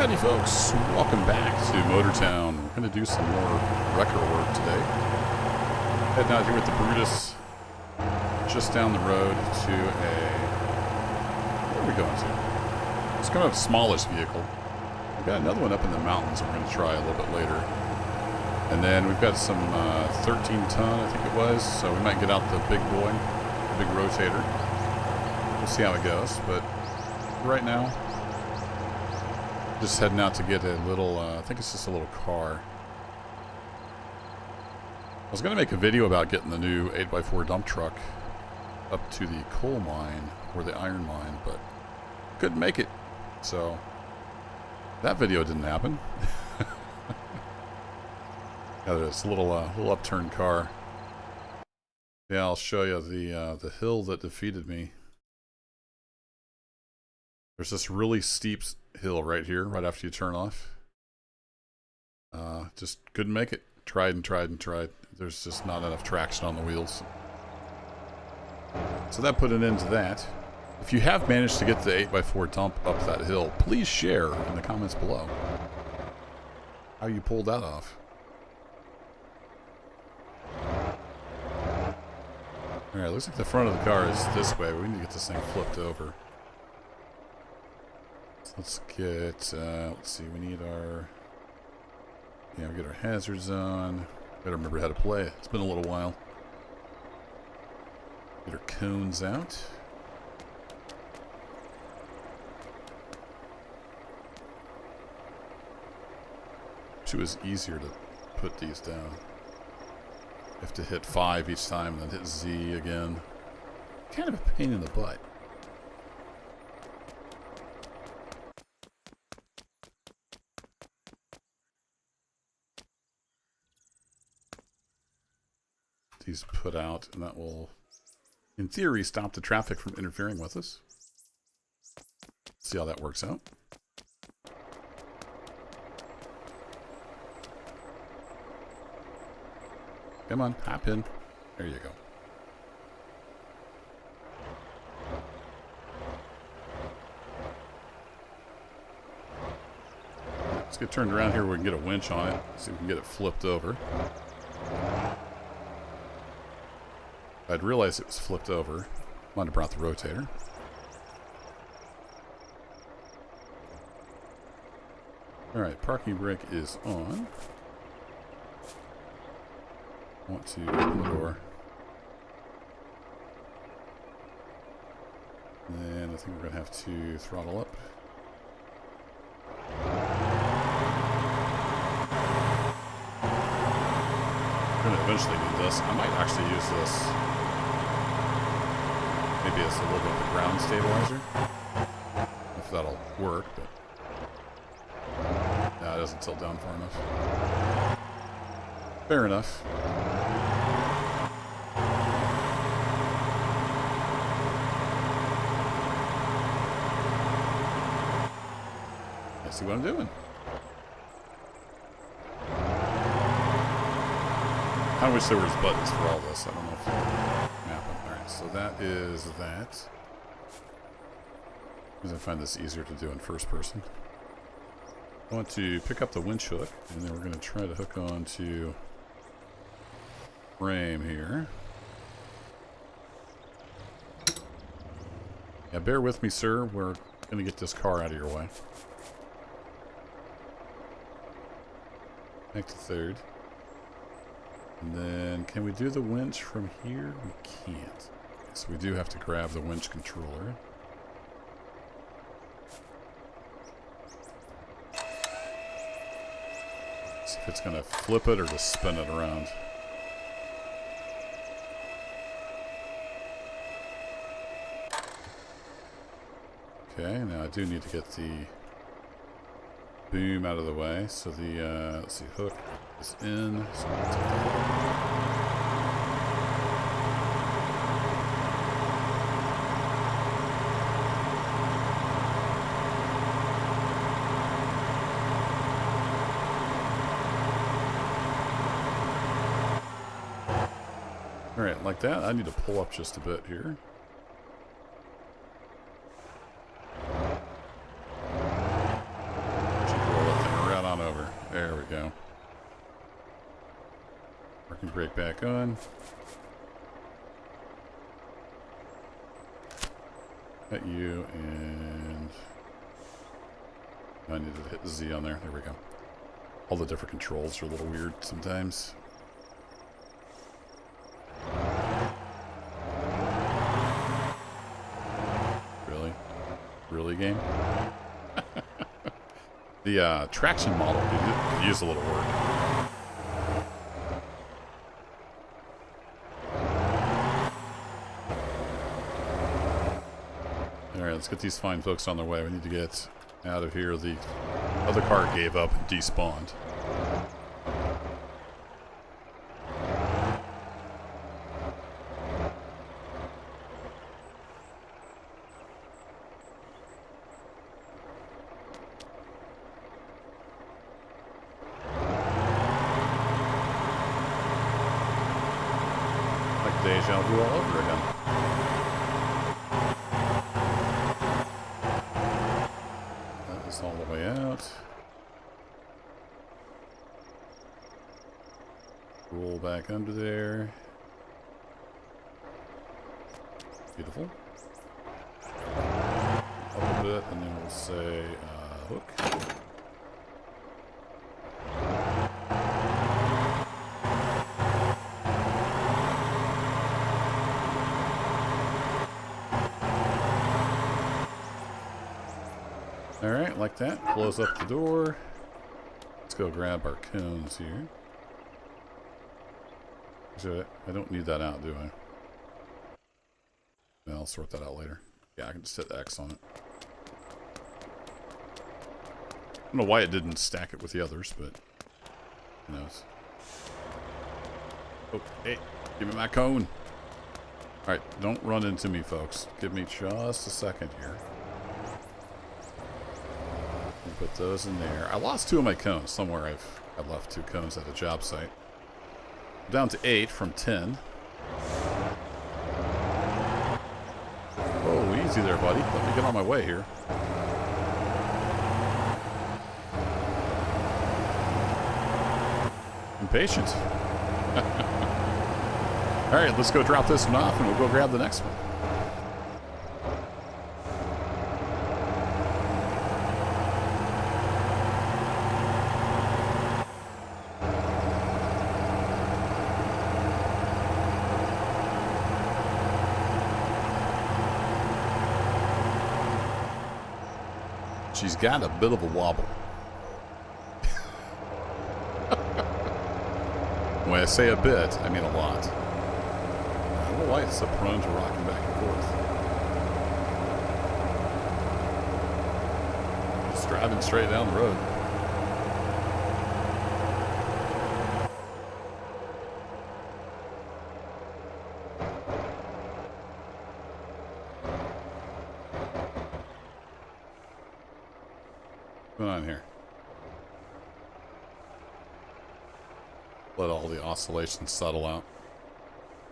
Howdy folks, welcome back to Motortown. We're going to do some more wrecker work today. Heading out here with the Brutus, just down the road to where are we going to? It's kind of a smallish vehicle. We've got another one up in the mountains we're going to try a little bit later. And then we've got some 13 ton, I think it was, so we might get out the big boy, the big rotator. We'll see how it goes, but right now, just heading out to get a little, I think it's just a little car. I was going to make a video about getting the new 8x4 dump truck up to the coal mine, or the iron mine, but couldn't make it. So, that video didn't happen. Got this little upturned car. Yeah, I'll show you the hill that defeated me. There's this really steep hill right here, right after you turn off. Just couldn't make it. Tried and tried and tried. There's just not enough traction on the wheels. So that put an end to that. If you have managed to get the 8x4 dump up that hill, please share in the comments below how you pulled that off. Alright, looks like the front of the car is this way. We need to get this thing flipped over. Let's get, let's see, we need our, we get our hazards on. Gotta remember how to play. It's been a little while. Get our cones out. It was easier to put these down. You have to hit 5 each time and then hit Z again. Kind of a pain in the butt. These put out, and that will, in theory, stop the traffic from interfering with us. See how that works out. Come on, hop in. There you go. Let's get turned around here where we can get a winch on it. See if we can get it flipped over. I'd realized it was flipped over. Might have brought the rotator. Alright, parking brake is on. I want to open the door. And I think we're going to have to throttle up. We're going to eventually need this. I might actually use this. Maybe it's a little bit of a ground stabilizer. If that'll work, but no, it doesn't tilt down far enough. Fair enough. I see what I'm doing. I wish there was buttons for all this. I don't know if Alright, so that is that. Because I find this easier to do in first person. I want to pick up the winch hook, and then we're going to try to hook on to frame here. Yeah, bear with me, sir. We're going to get this car out of your way. Back to third. And then, can we do the winch from here? We can't. So we do have to grab the winch controller. See if it's going to flip it or just spin it around. Okay, now I do need to get the boom out of the way. So the, let's see, hook is in. So I'll take the hook. Alright, like that. I need to pull up just a bit here. Parking brake back on. Got you, and I needed to hit Z on there. There we go. All the different controls are a little weird sometimes. Really? Really, game? The traction model could use a little work. Alright, let's get these fine folks on their way. We need to get out of here. The other car gave up and despawned. Like deja vu all over again. All the way out. Roll back under there. Beautiful. Up a bit, and then we'll say hook. Alright, like that. Close up the door. Let's go grab our cones here. Actually, I don't need that out, do I? Yeah, I'll sort that out later. Yeah, I can just hit X on it. I don't know why it didn't stack it with the others, but who knows. Oh, hey, give me my cone. Alright, don't run into me, folks. Give me just a second here. Put those in there. I lost 2 of my cones. Somewhere I've left 2 cones at a job site. I'm down to 8 from 10. Oh, easy there, buddy. Let me get on my way here. Impatient. Alright, let's go drop this one off and we'll go grab the next one. She's got a bit of a wobble. When I say a bit, I mean a lot. I don't know why it's so prone to rocking back and forth. Just driving straight down the road. What's going on here? Let all the oscillations settle out.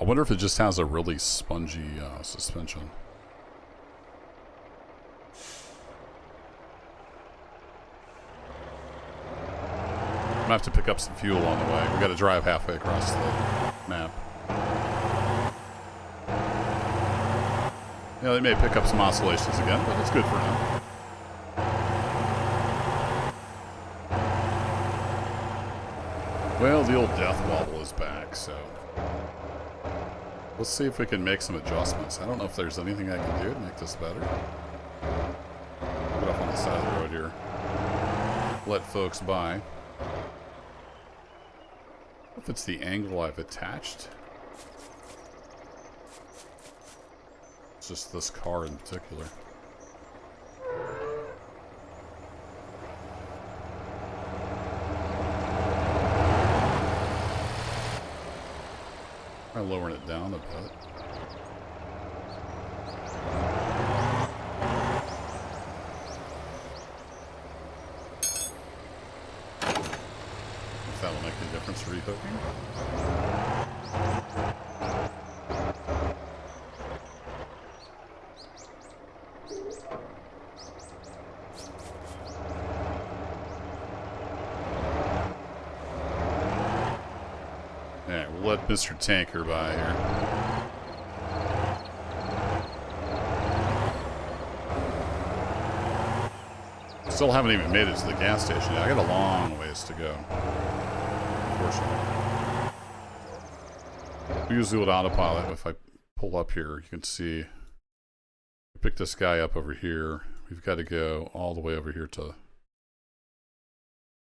I wonder if it just has a really spongy suspension. I'm gonna have to pick up some fuel on the way. We gotta drive halfway across the map. Yeah, they may pick up some oscillations again, but it's good for now. Well, the old death wobble is back, so let's see if we can make some adjustments. I don't know if there's anything I can do to make this better. Get up on the side of the road here. Let folks by. If it's the angle I've attached. It's just this car in particular. I'm lowering it down a bit. If that'll make a difference rehooking. let Mr. Tanker by here. Still haven't even made it to the gas station yet. I got a long ways to go, unfortunately. We use the old autopilot. If I pull up here, you can see, pick this guy up over here. We've got to go all the way over here to,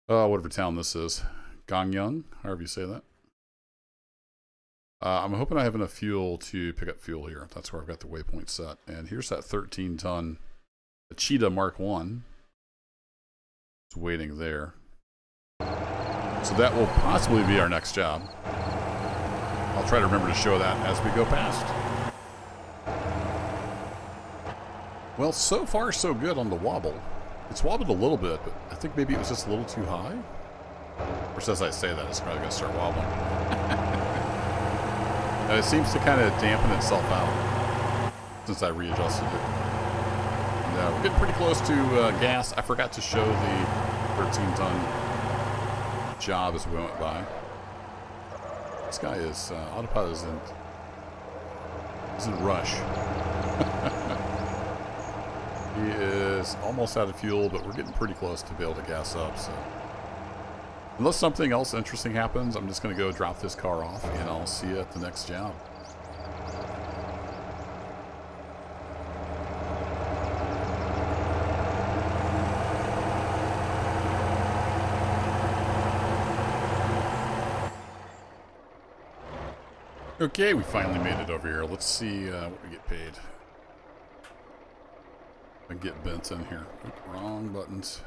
whatever town this is. Gangyang, however you say that. I'm hoping I have enough fuel to pick up fuel here. That's where I've got the waypoint set. And here's that 13-ton Cheetah Mark 1. It's waiting there. So that will possibly be our next job. I'll try to remember to show that as we go past. Well, so far so good on the wobble. It's wobbled a little bit, but I think maybe it was just a little too high. Of course, as I say that, it's probably going to start wobbling. It seems to kind of dampen itself out since I readjusted it. And, we're getting pretty close to gas. I forgot to show the 13-ton job as we went by. This guy is, autopilot is in rush. He is almost out of fuel, but we're getting pretty close to be able to gas up, so. Unless something else interesting happens, I'm just going to go drop this car off, and I'll see you at the next job. Okay, we finally made it over here. Let's see what we get paid. I can get bent in here. Oop, wrong buttons.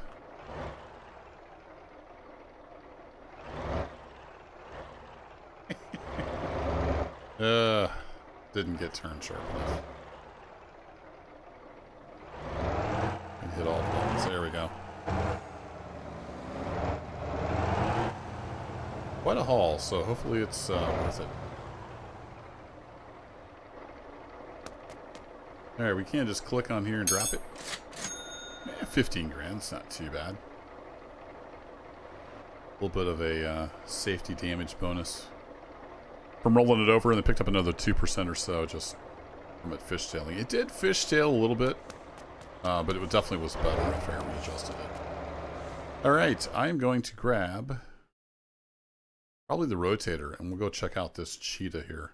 Didn't get turned sharp enough. And hit all the buttons. There we go. Quite a haul, so hopefully it's worth it. Alright, we can't just click on here and drop it. 15 grand, it's not too bad. A little bit of a safety damage bonus from rolling it over, and then picked up another 2% or so just from it fishtailing. It did fishtail a little bit, but it definitely was better after I readjusted it. Alright, I am going to grab probably the Rotator, and we'll go check out this Cheetah here.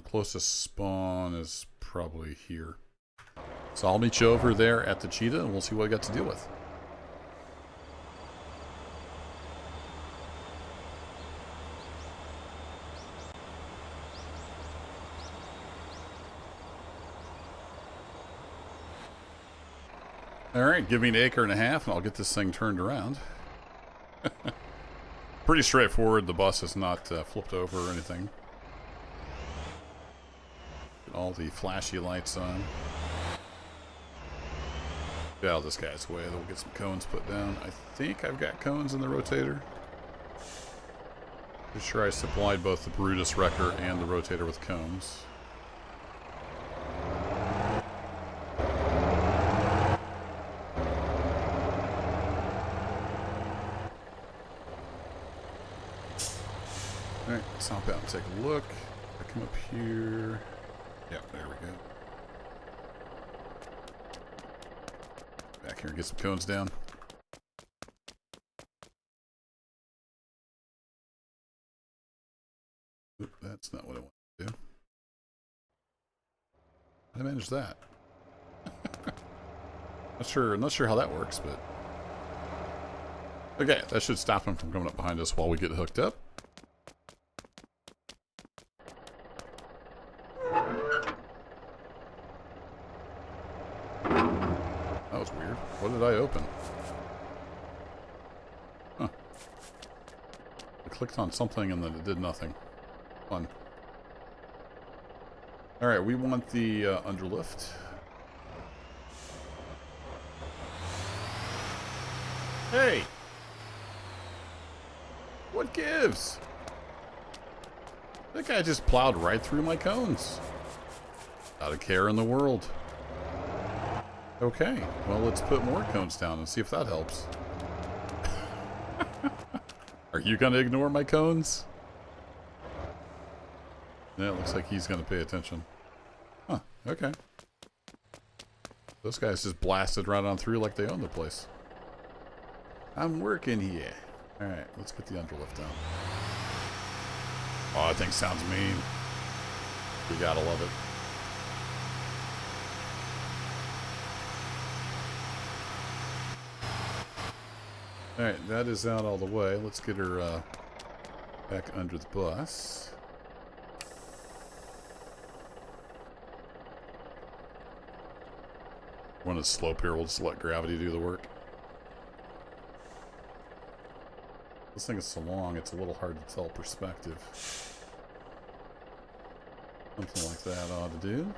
Closest spawn is probably here. So I'll meet you over there at the Cheetah, and we'll see what I got to deal with. Alright, give me an acre and a half, and I'll get this thing turned around. Pretty straightforward. The bus is not flipped over or anything. Get all the flashy lights on. Get out of this guy's way. Then we'll get some cones put down. I think I've got cones in the Rotator. Pretty sure I supplied both the Brutus wrecker and the Rotator with cones. Alright, let's hop out and take a look. I come up here. Yep, there we go. Back here and get some cones down. Oop, that's not what I want to do. How do I manage that? Not sure how that works, but okay, that should stop him from coming up behind us while we get hooked up. That was weird. What did I open? Huh. I clicked on something and then it did nothing. Fun. Alright, we want the underlift. Hey! What gives? That guy just plowed right through my cones. Not a care in the world. Okay, well, let's put more cones down and see if that helps. Are you gonna ignore my cones? Yeah, it looks like he's going to pay attention. Huh, okay. Those guys just blasted right on through like they own the place. I'm working here. Alright, let's get the underlift down. Oh, that thing sounds mean. You gotta love it. Alright, that is out all the way. Let's get her back under the bus. When it's slope here, we'll just let gravity do the work. This thing is so long, it's a little hard to tell perspective. Something like that ought to do.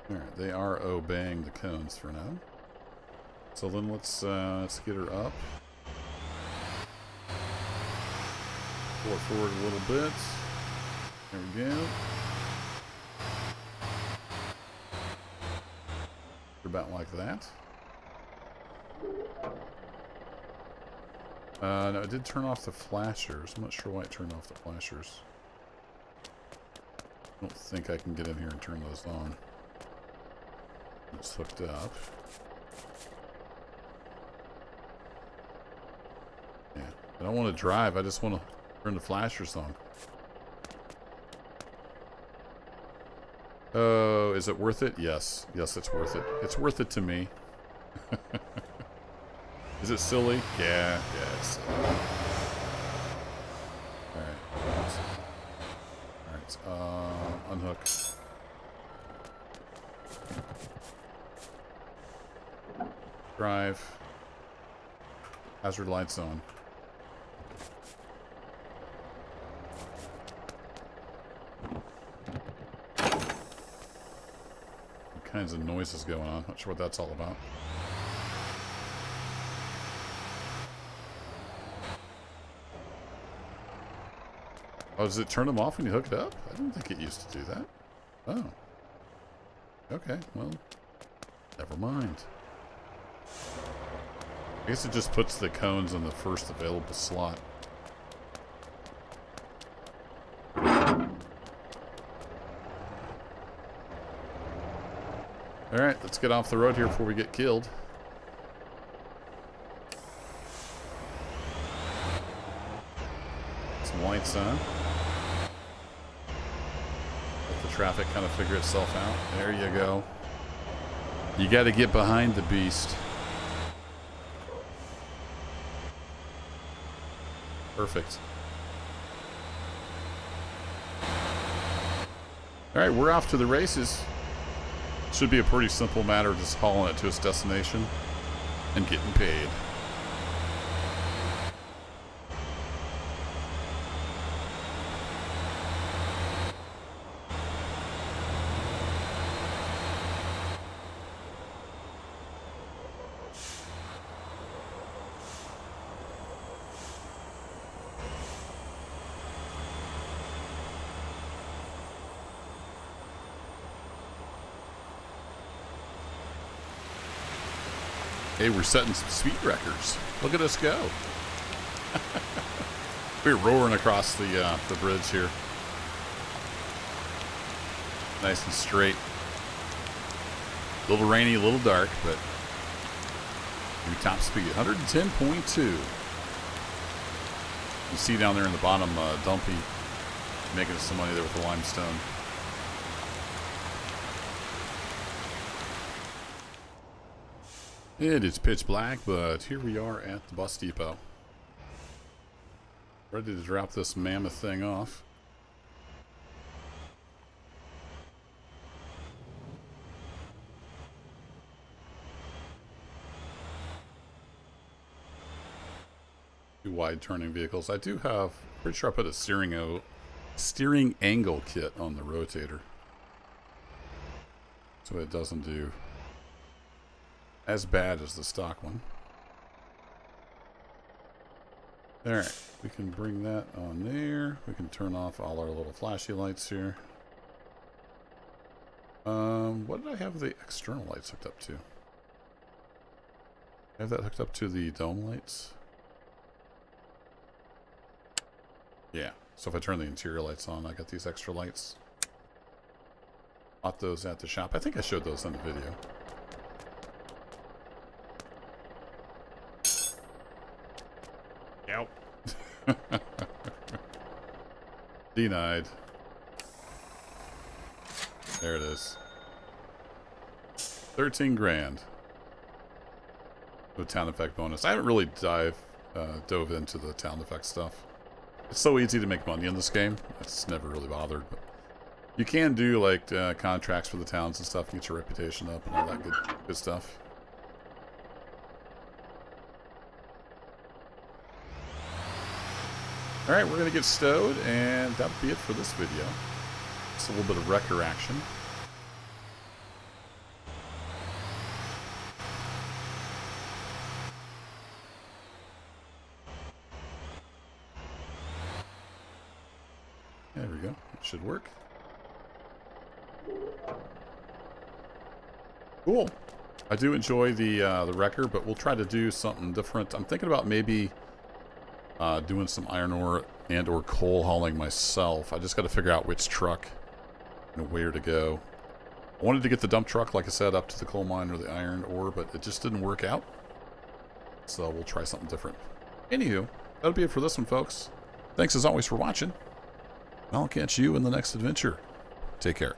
Alright, they are obeying the cones for now. So then let's get her up. Pull it forward a little bit. There we go. About like that. No, it did turn off the flashers. I'm not sure why it turned off the flashers. I don't think I can get in here and turn those on. It's hooked up. Yeah. I don't want to drive. I just want to turn the flashers on. Oh, is it worth it? Yes. Yes, it's worth it. It's worth it to me. Is it silly? Yeah, it's silly. Alright. Unhook. Drive. Hazard lights on. Kinds of noises going on. Not sure what that's all about. Oh, does it turn them off when you hook it up? I didn't think it used to do that. Oh. Okay, well, never mind. I guess it just puts the cones in the first available slot. Alright, let's get off the road here before we get killed. Some lights on. Let the traffic kind of figure itself out. There you go. You got to get behind the beast. Perfect. Alright, we're off to the races. Should be a pretty simple matter of just hauling it to its destination and getting paid. Hey, we're setting some speed records. Look at us go. We're roaring across the bridge here. Nice and straight. A little rainy, a little dark, but new top speed, 110.2. You see down there in the bottom, Dumpy making us some money there with the limestone. It is pitch black, but here we are at the bus depot. Ready to drop this mammoth thing off. Two wide turning vehicles. I do have, pretty sure I put a steering angle kit on the Rotator, so it doesn't do as bad as the stock one. Alright, we can bring that on there. We can turn off all our little flashy lights here. What did I have the external lights hooked up to? I have that hooked up to the dome lights. Yeah, so if I turn the interior lights on, I got these extra lights. Bought those at the shop. I think I showed those in the video. Yep. Denied. There it is. 13 grand. The town effect bonus. I haven't really dove into the town effect stuff. It's so easy to make money in this game. It's never really bothered. But you can do like contracts for the towns and stuff, get your reputation up and all that good stuff. All right, we're gonna get stowed, and that'll be it for this video. Just a little bit of wrecker action. There we go. It should work. Cool. I do enjoy the wrecker, but we'll try to do something different. I'm thinking about maybe doing some iron ore and or coal hauling myself. I just got to figure out which truck and where to go. I wanted to get the dump truck, like I said, up to the coal mine or the iron ore, but it just didn't work out. So we'll try something different. Anywho, that'll be it for this one, folks. Thanks as always for watching. I'll catch you in the next adventure. Take care.